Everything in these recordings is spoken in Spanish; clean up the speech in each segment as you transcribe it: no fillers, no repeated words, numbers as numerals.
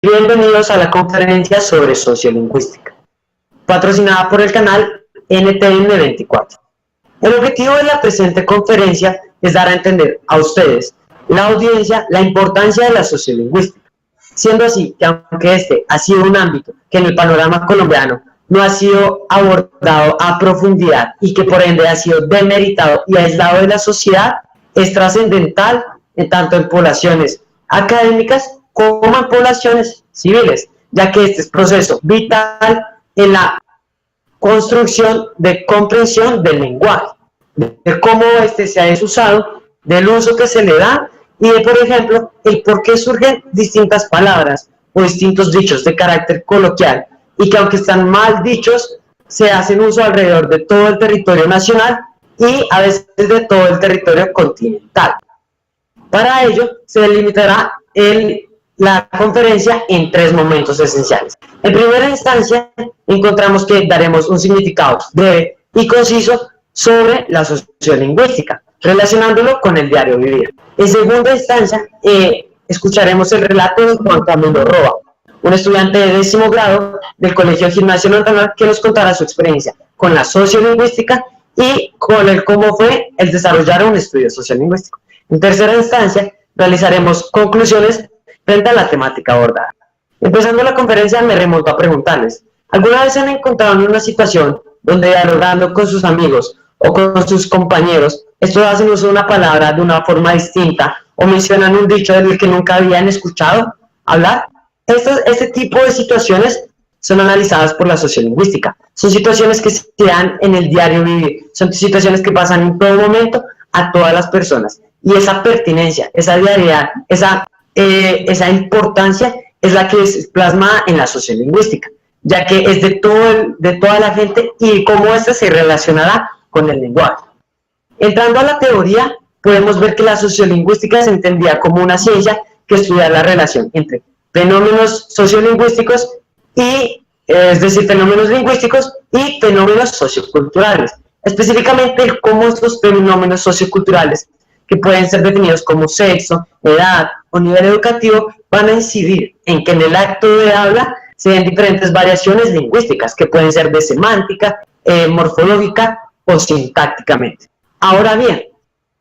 Bienvenidos a la conferencia sobre sociolingüística, patrocinada por el canal NTN 24. El objetivo de la presente conferencia es dar a entender a ustedes, la audiencia, la importancia de la sociolingüística, siendo así que aunque este ha sido un ámbito que en el panorama colombiano no ha sido abordado a profundidad y que por ende ha sido demeritado y aislado de la sociedad, es trascendental tanto en poblaciones académicas como en poblaciones civiles, ya que este es proceso vital en la construcción de comprensión del lenguaje, de cómo este se ha desusado, del uso que se le da y de, por ejemplo, el por qué surgen distintas palabras o distintos dichos de carácter coloquial y que aunque están mal dichos, se hacen uso alrededor de todo el territorio nacional y a veces de todo el territorio continental. Para ello, se delimitará la conferencia en tres momentos esenciales. En primera instancia, encontramos que daremos un significado breve y conciso sobre la sociolingüística, relacionándolo con el diario vivir. En segunda instancia, escucharemos el relato de Juan Camilo Roa, un estudiante de 10º grado del Colegio Gimnasio Nacional que nos contará su experiencia con la sociolingüística y con cómo fue el desarrollar un estudio sociolingüístico. En tercera instancia, realizaremos conclusiones frente a la temática abordada. Empezando la conferencia, me remonto a preguntarles, ¿alguna vez se han encontrado en una situación donde dialogando con sus amigos o con sus compañeros, estos hacen uso de una palabra de una forma distinta o mencionan un dicho del que nunca habían escuchado hablar? Este tipo de situaciones son analizadas por la sociolingüística. Son situaciones que se dan en el diario vivir, son situaciones que pasan en todo momento a todas las personas. Y esa pertinencia, esa diariedad, esa importancia es la que se plasma en la sociolingüística, ya que es de toda la gente y cómo ésta se relacionará con el lenguaje. Entrando a la teoría, podemos ver que la sociolingüística se entendía como una ciencia que estudia la relación entre fenómenos sociolingüísticos y, es decir, fenómenos lingüísticos y fenómenos socioculturales. Específicamente, cómo estos fenómenos socioculturales, que pueden ser definidos como sexo, edad o nivel educativo, van a incidir en que en el acto de habla se den diferentes variaciones lingüísticas, que pueden ser de semántica, morfológica o sintácticamente. Ahora bien,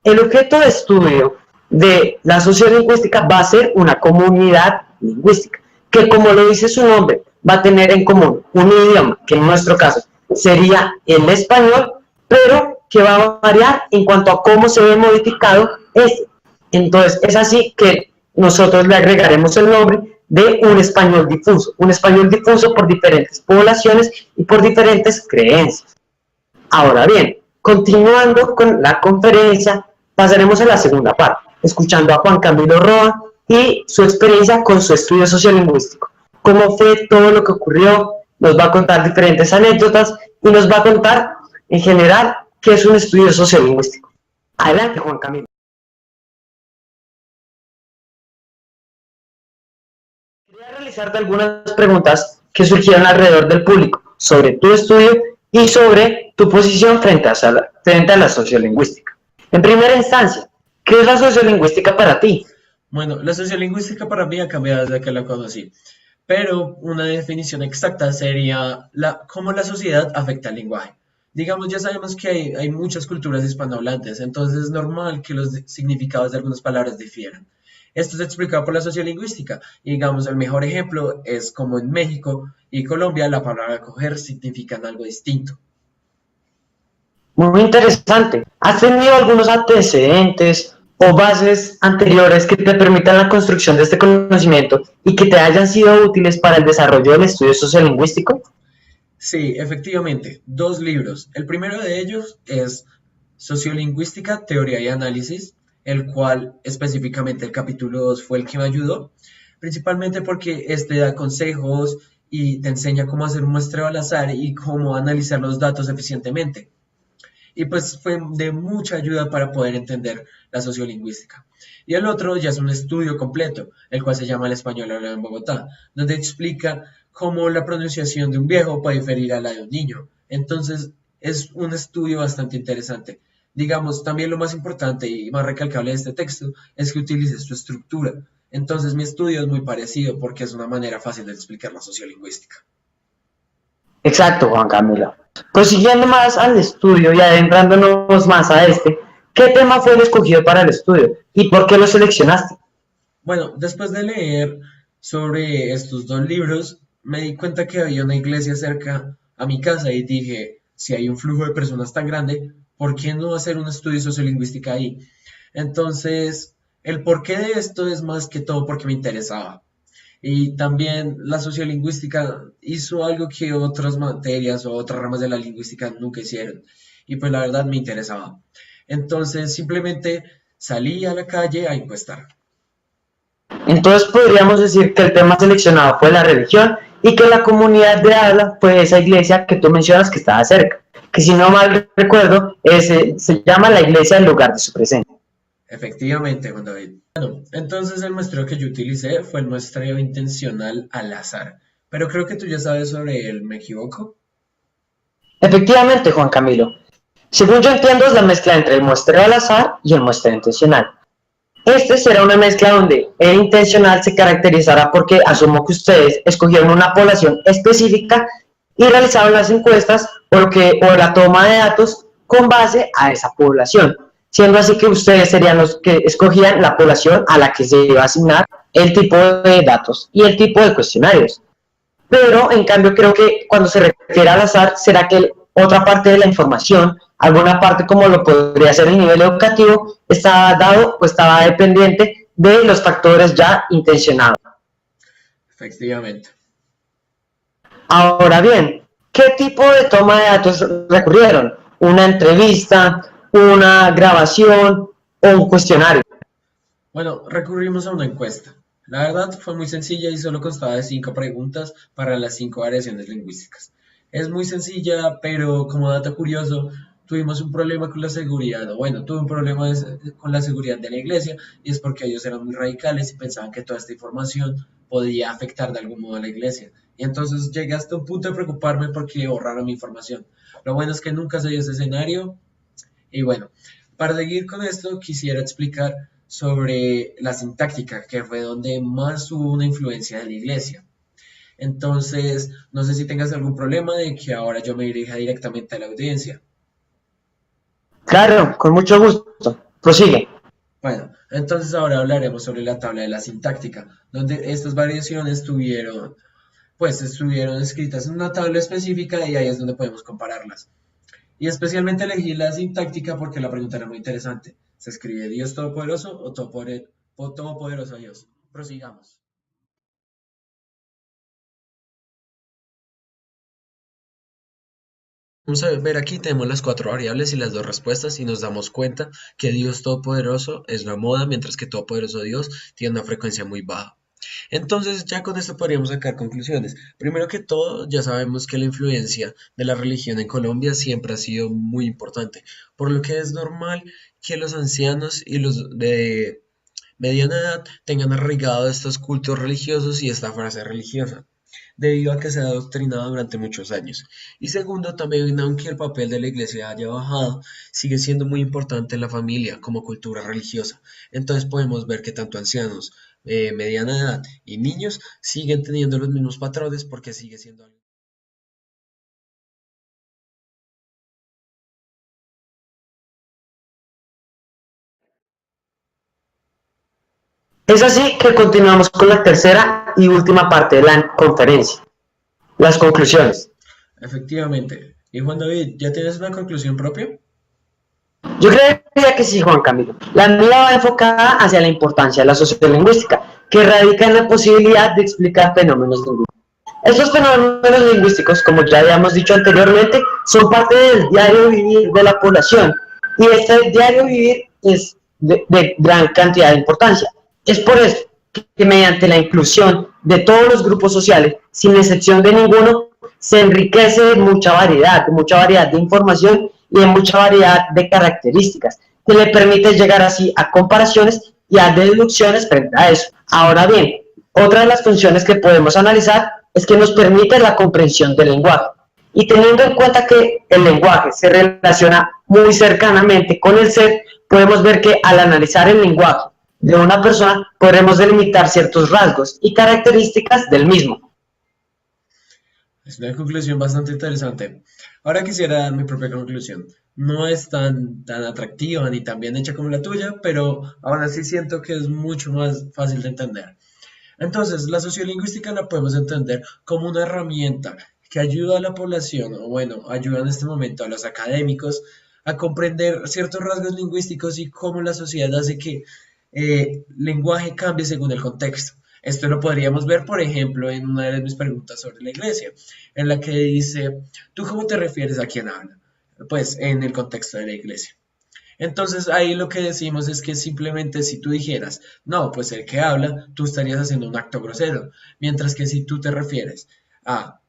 el objeto de estudio de la sociolingüística va a ser una comunidad lingüística, que como lo dice su nombre, va a tener en común un idioma, que en nuestro caso sería el español, pero que va a variar en cuanto a cómo se ve modificado este. Entonces, es así que nosotros le agregaremos el nombre de un español difuso por diferentes poblaciones y por diferentes creencias. Ahora bien, continuando con la conferencia, pasaremos a la segunda parte, escuchando a Juan Camilo Roa y su experiencia con su estudio sociolingüístico. Cómo fue todo lo que ocurrió, nos va a contar diferentes anécdotas y nos va a contar, en general, qué es un estudio sociolingüístico. Adelante, Juan Camilo. Quería realizarte algunas preguntas que surgieron alrededor del público sobre tu estudio y sobre tu posición frente a la sociolingüística. En primera instancia, ¿qué es la sociolingüística para ti? Bueno, la sociolingüística para mí ha cambiado desde que la conocí, pero una definición exacta sería cómo la sociedad afecta al lenguaje. Digamos, ya sabemos que hay muchas culturas hispanohablantes, entonces es normal que los significados de algunas palabras difieran. Esto se explica por la sociolingüística. Y digamos, el mejor ejemplo es como en México y Colombia la palabra coger significan algo distinto. Muy interesante. ¿Has tenido algunos antecedentes o bases anteriores que te permitan la construcción de este conocimiento y que te hayan sido útiles para el desarrollo del estudio sociolingüístico? Sí, efectivamente, dos libros. El primero de ellos es Sociolingüística, Teoría y Análisis, el cual específicamente el capítulo 2 fue el que me ayudó, principalmente porque este da consejos y te enseña cómo hacer un muestreo al azar y cómo analizar los datos eficientemente. Y pues fue de mucha ayuda para poder entender la sociolingüística. Y el otro ya es un estudio completo, el cual se llama El español hablado en Bogotá, donde explica cómo la pronunciación de un viejo puede diferir a la de un niño. Entonces es un estudio bastante interesante. Digamos, también lo más importante y más recalcable de este texto es que utilice su estructura. Entonces mi estudio es muy parecido porque es una manera fácil de explicar la sociolingüística. Exacto, Juan Camilo. Prosiguiendo más al estudio y adentrándonos más a este, ¿qué tema fue el escogido para el estudio y por qué lo seleccionaste? Bueno, después de leer sobre estos dos libros, me di cuenta que había una iglesia cerca a mi casa y dije, si hay un flujo de personas tan grande, ¿por qué no hacer un estudio sociolingüística ahí? Entonces, el porqué de esto es más que todo porque me interesaba. Y también la sociolingüística hizo algo que otras materias o otras ramas de la lingüística nunca hicieron. Y pues la verdad me interesaba. Entonces simplemente salí a la calle a encuestar. Entonces podríamos decir que el tema seleccionado fue la religión y que la comunidad de habla fue esa iglesia que tú mencionas que estaba cerca, que si no mal recuerdo se llama la iglesia del lugar de su presencia. Efectivamente, Juan David. Bueno, entonces el muestreo que yo utilicé fue el muestreo intencional al azar. Pero creo que tú ya sabes sobre él, ¿me equivoco? Efectivamente, Juan Camilo. Según yo entiendo es la mezcla entre el muestreo al azar y el muestreo intencional. Este será una mezcla donde el intencional se caracterizará porque asumo que ustedes escogieron una población específica y realizaron las encuestas o la toma de datos con base a esa población, siendo así que ustedes serían los que escogían la población a la que se iba a asignar el tipo de datos y el tipo de cuestionarios. Pero en cambio creo que cuando se refiere al azar, será que otra parte de la información, alguna parte como lo podría ser el nivel educativo, estaba dado o estaba dependiente de los factores ya intencionados. Efectivamente. Ahora bien, ¿qué tipo de toma de datos recurrieron? ¿Una entrevista, una grabación o un cuestionario? Bueno, recurrimos a una encuesta. La verdad fue muy sencilla y solo constaba de 5 preguntas para las 5 variaciones lingüísticas. Es muy sencilla, pero como dato curioso, tuvimos un problema con la seguridad, o bueno, tuve un problema con la seguridad de la iglesia, y es porque ellos eran muy radicales y pensaban que toda esta información podía afectar de algún modo a la iglesia. Y entonces llegué hasta un punto de preocuparme porque borraron mi información. Lo bueno es que nunca se dio ese escenario, y bueno, para seguir con esto, quisiera explicar sobre la sintáctica, que fue donde más hubo una influencia de la iglesia. Entonces, no sé si tengas algún problema de que ahora yo me dirija directamente a la audiencia. Claro, con mucho gusto. Prosigue. Bueno, entonces ahora hablaremos sobre la tabla de la sintáctica, donde estas variaciones estuvieron escritas en una tabla específica y ahí es donde podemos compararlas. Y especialmente elegí la sintáctica porque la pregunta era muy interesante. ¿Se escribe Dios Todopoderoso o Todopoderoso Dios? Prosigamos. Vamos a ver aquí, tenemos las 4 variables y las 2 respuestas y nos damos cuenta que Dios Todopoderoso es la moda, mientras que Todopoderoso Dios tiene una frecuencia muy baja. Entonces ya con esto podríamos sacar conclusiones. Primero que todo, ya sabemos que la influencia de la religión en Colombia siempre ha sido muy importante, por lo que es normal que los ancianos y los de mediana edad tengan arraigado estos cultos religiosos y esta frase religiosa, debido a que se ha adoctrinado durante muchos años. Y segundo, también aunque el papel de la iglesia haya bajado, sigue siendo muy importante en la familia como cultura religiosa. Entonces podemos ver que tanto ancianos, mediana edad y niños siguen teniendo los mismos patrones porque sigue siendo algo. Es así que continuamos con la tercera y última parte de la conferencia, las conclusiones. Efectivamente. Y Juan David, ¿ya tienes una conclusión propia? Yo creería que sí, Juan Camilo. La mía va enfocada hacia la importancia de la sociolingüística, que radica en la posibilidad de explicar fenómenos lingüísticos. Estos fenómenos lingüísticos, como ya habíamos dicho anteriormente, son parte del diario vivir de la población, y este diario vivir es de gran cantidad de importancia. Es por eso que mediante la inclusión de todos los grupos sociales, sin excepción de ninguno, se enriquece de mucha variedad de información y de mucha variedad de características, que le permite llegar así a comparaciones y a deducciones frente a eso. Ahora bien, otra de las funciones que podemos analizar es que nos permite la comprensión del lenguaje. Y teniendo en cuenta que el lenguaje se relaciona muy cercanamente con el ser, podemos ver que al analizar el lenguaje de una persona, podremos delimitar ciertos rasgos y características del mismo. Es una conclusión bastante interesante. Ahora quisiera dar mi propia conclusión. No es tan atractiva ni tan bien hecha como la tuya, pero aún así siento que es mucho más fácil de entender. Entonces, la sociolingüística la podemos entender como una herramienta que ayuda a la población, o bueno, ayuda en este momento a los académicos a comprender ciertos rasgos lingüísticos y cómo la sociedad hace que lenguaje cambie según el contexto. Esto lo podríamos ver, por ejemplo, en una de mis preguntas sobre la iglesia, en la que dice, ¿tú cómo te refieres a quién habla? Pues en el contexto de la iglesia. Entonces ahí lo que decimos es que simplemente si tú dijeras, no, pues el que habla, tú estarías haciendo un acto grosero, mientras que si tú te refieres a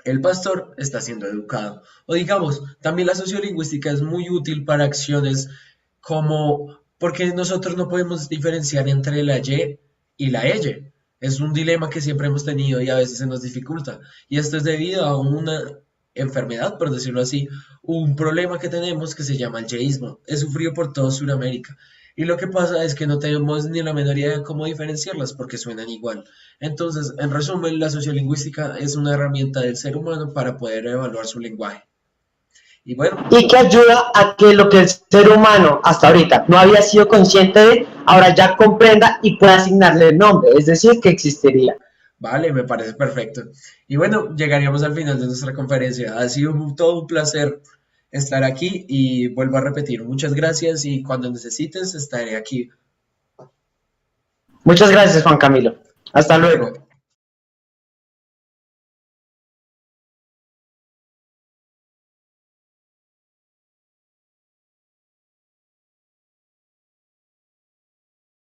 el pastor, está siendo educado. O digamos, también la sociolingüística es muy útil para acciones como, porque nosotros no podemos diferenciar entre la y la ella. Es un dilema que siempre hemos tenido y a veces se nos dificulta. Y esto es debido a una enfermedad, por decirlo así, un problema que tenemos que se llama el yeísmo. Es sufrido por toda Sudamérica. Y lo que pasa es que no tenemos ni la menor idea de cómo diferenciarlas porque suenan igual. Entonces, en resumen, la sociolingüística es una herramienta del ser humano para poder evaluar su lenguaje. Y bueno, Y que ayuda a que lo que el ser humano hasta ahorita no había sido consciente de, ahora ya comprenda y pueda asignarle el nombre, es decir, que existiría. vale, me parece perfecto. Y bueno, llegaríamos al final de nuestra conferencia. Ha sido todo un placer estar aquí y vuelvo a repetir, muchas gracias y cuando necesites estaré aquí. Muchas gracias, Juan Camilo. Hasta Hasta luego. luego.